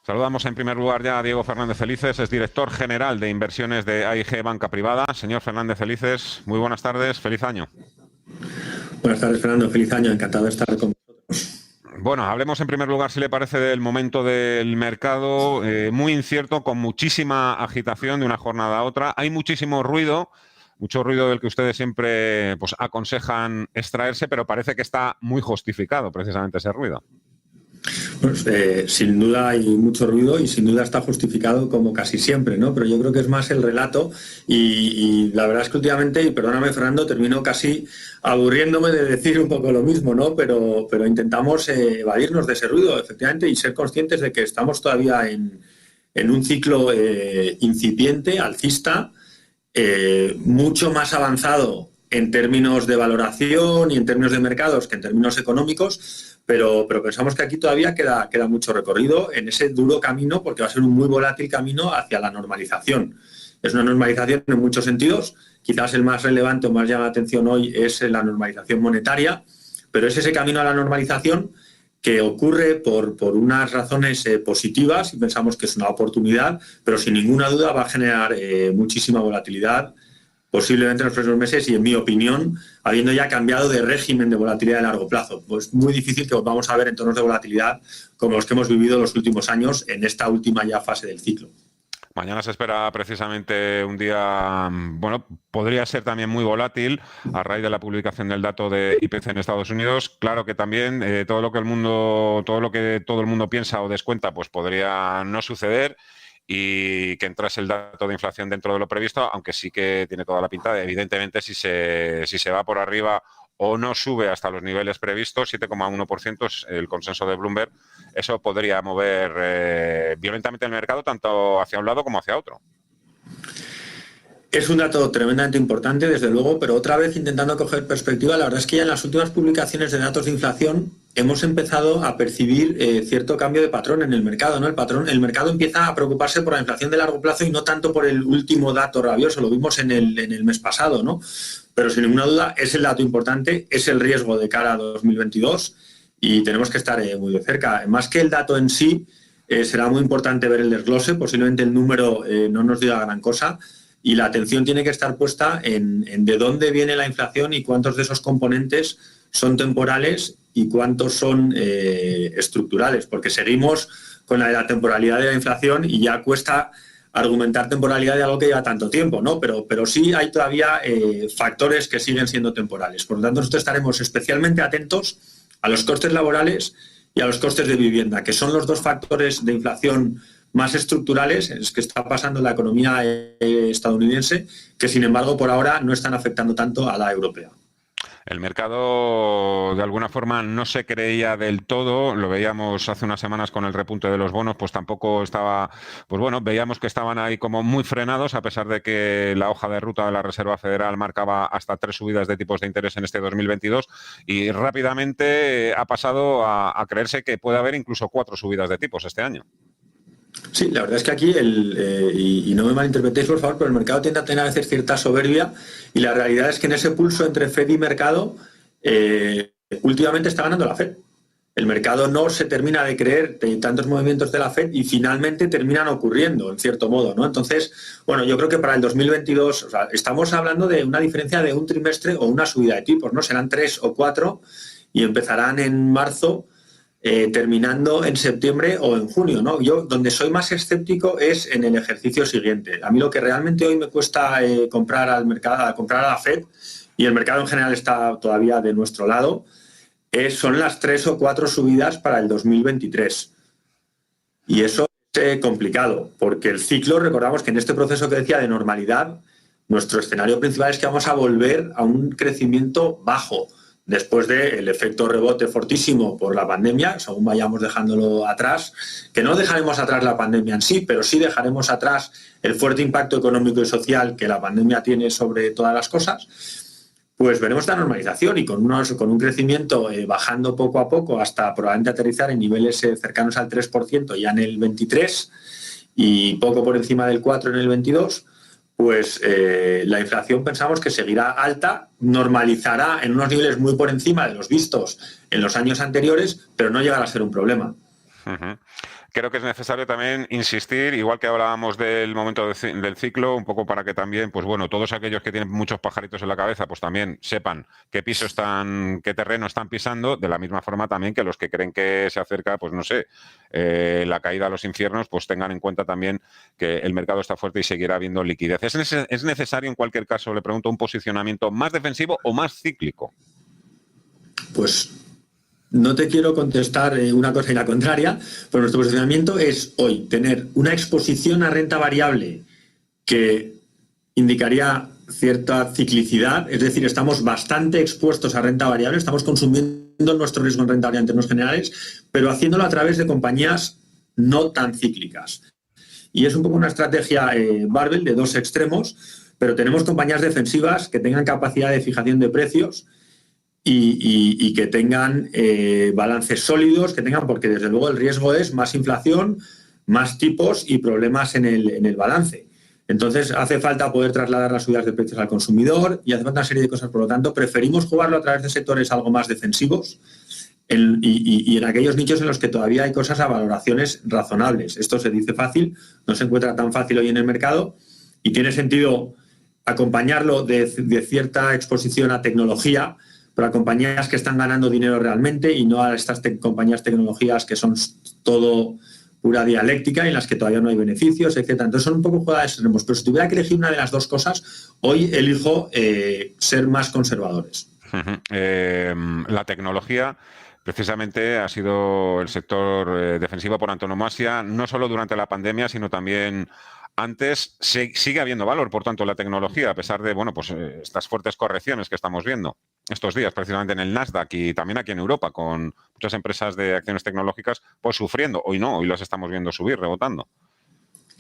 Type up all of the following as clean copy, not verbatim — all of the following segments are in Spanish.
Saludamos en primer lugar ya a Diego Fernández Felices, es director general de inversiones de AIG Banca Privada. Señor Fernández Felices, muy buenas tardes, feliz año. Buenas tardes, Fernando, feliz año, encantado de estar con vosotros. Bueno, hablemos en primer lugar, si le parece, del momento del mercado, muy incierto, con muchísima agitación de una jornada a otra. Hay muchísimo ruido, mucho ruido del que ustedes siempre pues, aconsejan extraerse, pero parece que está muy justificado precisamente ese ruido. Pues, sin duda hay mucho ruido y sin duda está justificado como casi siempre, ¿no? Pero yo creo que es más el relato y la verdad es que últimamente, y perdóname Fernando, termino casi aburriéndome de decir un poco lo mismo, ¿no? Pero intentamos evadirnos de ese ruido, efectivamente, y ser conscientes de que estamos todavía en un ciclo incipiente, alcista, mucho más avanzado en términos de valoración y en términos de mercados que en términos económicos, pero pensamos que aquí todavía queda mucho recorrido en ese duro camino, porque va a ser un muy volátil camino hacia la normalización. Es una normalización en muchos sentidos, quizás el más relevante o más llama la atención hoy es la normalización monetaria, pero es ese camino a la normalización que ocurre por unas razones positivas y pensamos que es una oportunidad, pero sin ninguna duda va a generar muchísima volatilidad, posiblemente en los próximos meses y, en mi opinión, habiendo ya cambiado de régimen de volatilidad de largo plazo. Pues muy difícil que volvamos a ver entornos de volatilidad como los que hemos vivido los últimos años en esta última ya fase del ciclo. Mañana se espera precisamente un día, bueno, podría ser también muy volátil a raíz de la publicación del dato de IPC en Estados Unidos. Claro que también todo lo que todo el mundo piensa o descuenta, pues podría no suceder y que entrase el dato de inflación dentro de lo previsto, aunque sí que tiene toda la pinta de, evidentemente, si se va por arriba o no sube hasta los niveles previstos, 7,1% es el consenso de Bloomberg, eso podría mover violentamente el mercado tanto hacia un lado como hacia otro. Es un dato tremendamente importante, desde luego, pero otra vez intentando coger perspectiva, la verdad es que ya en las últimas publicaciones de datos de inflación hemos empezado a percibir cierto cambio de patrón en el mercado, ¿no? El mercado empieza a preocuparse por la inflación de largo plazo y no tanto por el último dato rabioso, lo vimos en el mes pasado, ¿no? Pero sin ninguna duda es el dato importante, es el riesgo de cara a 2022 y tenemos que estar muy de cerca. Más que el dato en sí, será muy importante ver el desglose, posiblemente el número no nos diga gran cosa, y la atención tiene que estar puesta en de dónde viene la inflación y cuántos de esos componentes son temporales y cuántos son estructurales, porque seguimos con la temporalidad de la inflación y ya cuesta argumentar temporalidad de algo que lleva tanto tiempo, ¿no? Pero sí hay todavía factores que siguen siendo temporales. Por lo tanto, nosotros estaremos especialmente atentos a los costes laborales y a los costes de vivienda, que son los dos factores de inflación más estructurales es que está pasando en la economía estadounidense, que sin embargo por ahora no están afectando tanto a la europea. El mercado, de alguna forma, no se creía del todo. Lo veíamos hace unas semanas con el repunte de los bonos, pues tampoco estaba, pues bueno, veíamos que estaban ahí como muy frenados, a pesar de que la hoja de ruta de la Reserva Federal marcaba hasta 3 subidas de tipos de interés en este 2022 y rápidamente ha pasado a creerse que puede haber incluso 4 subidas de tipos este año. Sí, la verdad es que aquí, y no me malinterpretéis por favor, pero el mercado tiende a tener a veces cierta soberbia y la realidad es que en ese pulso entre Fed y mercado últimamente está ganando la Fed. El mercado no se termina de creer de tantos movimientos de la Fed y finalmente terminan ocurriendo, en cierto modo, ¿no? Entonces, bueno, yo creo que para el 2022, o sea, estamos hablando de una diferencia de un trimestre o una subida de tipos, ¿no? Serán 3 o 4 y empezarán en marzo, terminando en septiembre o en junio, ¿no? Yo donde soy más escéptico es en el ejercicio siguiente. A mí lo que realmente hoy me cuesta comprar al mercado, comprar a la Fed, y el mercado en general está todavía de nuestro lado, son las 3 o 4 subidas para el 2023. Y eso es complicado, porque el ciclo, recordamos que en este proceso que decía de normalidad, nuestro escenario principal es que vamos a volver a un crecimiento bajo, después del efecto rebote fortísimo por la pandemia, según vayamos dejándolo atrás, que no dejaremos atrás la pandemia en sí, pero sí dejaremos atrás el fuerte impacto económico y social que la pandemia tiene sobre todas las cosas, pues veremos esta normalización y con un crecimiento bajando poco a poco hasta probablemente aterrizar en niveles cercanos al 3% ya en el 23 y poco por encima del 4% en el 22%, pues la inflación pensamos que seguirá alta, normalizará en unos niveles muy por encima de los vistos en los años anteriores, pero no llegará a ser un problema. Uh-huh. creo que es necesario también insistir, igual que hablábamos del momento del ciclo, un poco para que también, pues bueno, todos aquellos que tienen muchos pajaritos en la cabeza, pues también sepan qué qué terreno están pisando, de la misma forma también que los que creen que se acerca, pues no sé, la caída a los infiernos, pues tengan en cuenta también que el mercado está fuerte y seguirá habiendo liquidez. ¿Es necesario, en cualquier caso, le pregunto, un posicionamiento más defensivo o más cíclico? Pues no te quiero contestar una cosa y la contraria, pero nuestro posicionamiento es hoy tener una exposición a renta variable que indicaría cierta ciclicidad, es decir, estamos bastante expuestos a renta variable, estamos consumiendo nuestro riesgo en renta variable en términos generales, pero haciéndolo a través de compañías no tan cíclicas. Y es un poco una estrategia barbell de dos extremos, pero tenemos compañías defensivas que tengan capacidad de fijación de precios y que tengan balances sólidos, que tengan, porque desde luego el riesgo es más inflación, más tipos y problemas en el balance. Entonces hace falta poder trasladar las subidas de precios al consumidor y hace falta una serie de cosas. Por lo tanto, preferimos jugarlo a través de sectores algo más defensivos y en aquellos nichos en los que todavía hay cosas a valoraciones razonables. Esto se dice fácil, no se encuentra tan fácil hoy en el mercado y tiene sentido acompañarlo de cierta exposición a tecnología, pero a compañías que están ganando dinero realmente y no a estas compañías tecnologías que son todo pura dialéctica y en las que todavía no hay beneficios, etcétera. Entonces son un poco jugadas extremos, pero si tuviera que elegir una de las dos cosas, hoy elijo ser más conservadores. La tecnología precisamente ha sido el sector defensivo por antonomasia, no solo durante la pandemia, sino también antes. Sigue habiendo valor, por tanto, la tecnología, a pesar de estas fuertes correcciones que estamos viendo estos días, precisamente en el Nasdaq y también aquí en Europa, con muchas empresas de acciones tecnológicas pues sufriendo. Hoy no, hoy las estamos viendo subir, rebotando.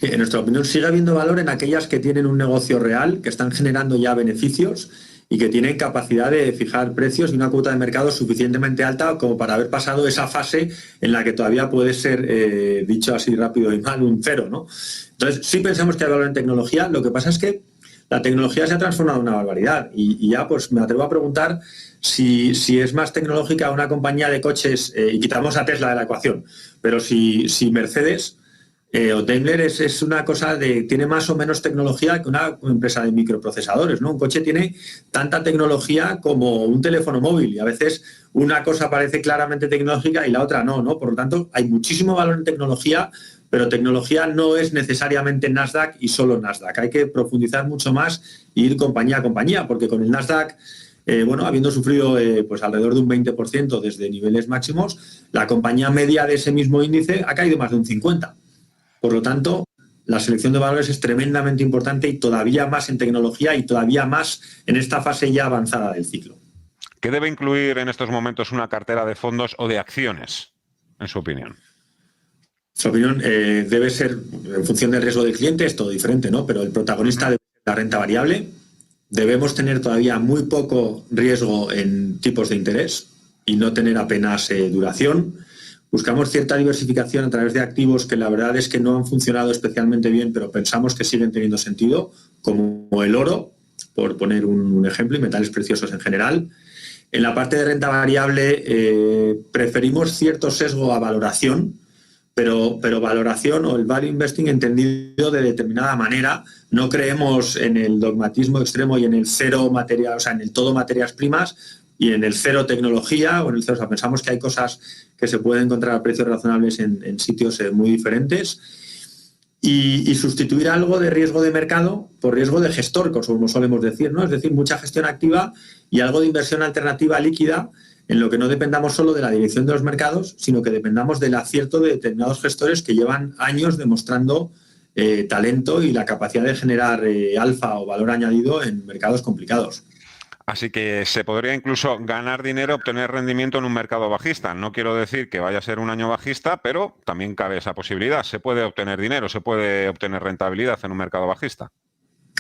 En nuestra opinión, sigue habiendo valor en aquellas que tienen un negocio real, que están generando ya beneficios y que tienen capacidad de fijar precios y una cuota de mercado suficientemente alta como para haber pasado esa fase en la que todavía puede ser, dicho así rápido y mal, un cero, ¿no? Entonces, sí pensamos que hay valor en tecnología. Lo que pasa es que la tecnología se ha transformado en una barbaridad y ya pues me atrevo a preguntar si es más tecnológica una compañía de coches, y quitamos a Tesla de la ecuación, pero si Mercedes o Daimler es una cosa tiene más o menos tecnología que una empresa de microprocesadores, ¿no? Un coche tiene tanta tecnología como un teléfono móvil y a veces una cosa parece claramente tecnológica y la otra no, ¿no? Por lo tanto, hay muchísimo valor en tecnología, pero tecnología no es necesariamente Nasdaq y solo Nasdaq. Hay que profundizar mucho más e ir compañía a compañía, porque con el Nasdaq, habiendo sufrido pues alrededor de un 20% desde niveles máximos, la compañía media de ese mismo índice ha caído más de un 50%. Por lo tanto, la selección de valores es tremendamente importante y todavía más en tecnología y todavía más en esta fase ya avanzada del ciclo. ¿Qué debe incluir en estos momentos una cartera de fondos o de acciones, en su opinión? Su opinión debe ser, en función del riesgo del cliente, es todo diferente, ¿no? Pero el protagonista debe ser la renta variable. Debemos tener todavía muy poco riesgo en tipos de interés y no tener apenas duración. Buscamos cierta diversificación a través de activos que la verdad es que no han funcionado especialmente bien, pero pensamos que siguen teniendo sentido, como el oro, por poner un ejemplo, y metales preciosos en general. En la parte de renta variable preferimos cierto sesgo a valoración, pero valoración o el value investing entendido de determinada manera. No creemos en el dogmatismo extremo y en el cero material, o sea, en el todo materias primas y en el cero tecnología o en el cero. O sea, pensamos que hay cosas que se pueden encontrar a precios razonables en sitios muy diferentes y sustituir algo de riesgo de mercado por riesgo de gestor, como solemos decir, ¿no? Es decir, mucha gestión activa y algo de inversión alternativa líquida en lo que no dependamos solo de la dirección de los mercados, sino que dependamos del acierto de determinados gestores que llevan años demostrando talento y la capacidad de generar alfa o valor añadido en mercados complicados. Así que se podría incluso ganar dinero, obtener rendimiento en un mercado bajista. No quiero decir que vaya a ser un año bajista, pero también cabe esa posibilidad. Se puede obtener dinero, se puede obtener rentabilidad en un mercado bajista.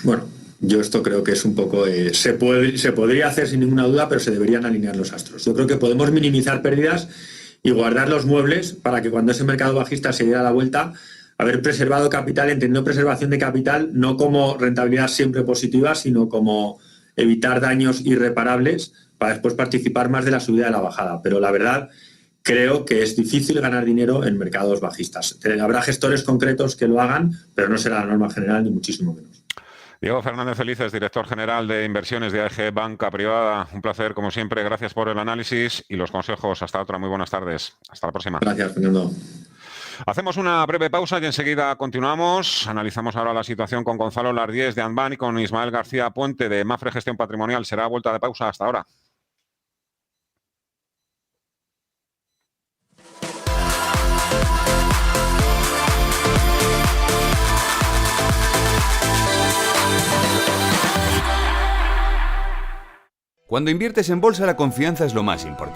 Bueno, yo esto creo que es un poco... se podría hacer sin ninguna duda, pero se deberían alinear los astros. Yo creo que podemos minimizar pérdidas y guardar los muebles para que cuando ese mercado bajista se diera la vuelta, haber preservado capital, entendiendo preservación de capital no como rentabilidad siempre positiva, sino como evitar daños irreparables para después participar más de la subida de la bajada. Pero la verdad creo que es difícil ganar dinero en mercados bajistas. Habrá gestores concretos que lo hagan, pero no será la norma general, ni muchísimo menos. Diego Fernández Felices, director general de inversiones de AEG Banca Privada. Un placer, como siempre. Gracias por el análisis y los consejos. Hasta otra. Muy buenas tardes. Hasta la próxima. Gracias, Fernando. Hacemos una breve pausa y enseguida continuamos. Analizamos ahora la situación con Gonzalo Lardíez de Anban y con Ismael García Puente de Mafre Gestión Patrimonial. Será vuelta de pausa. Hasta ahora. Cuando inviertes en bolsa, la confianza es lo más importante.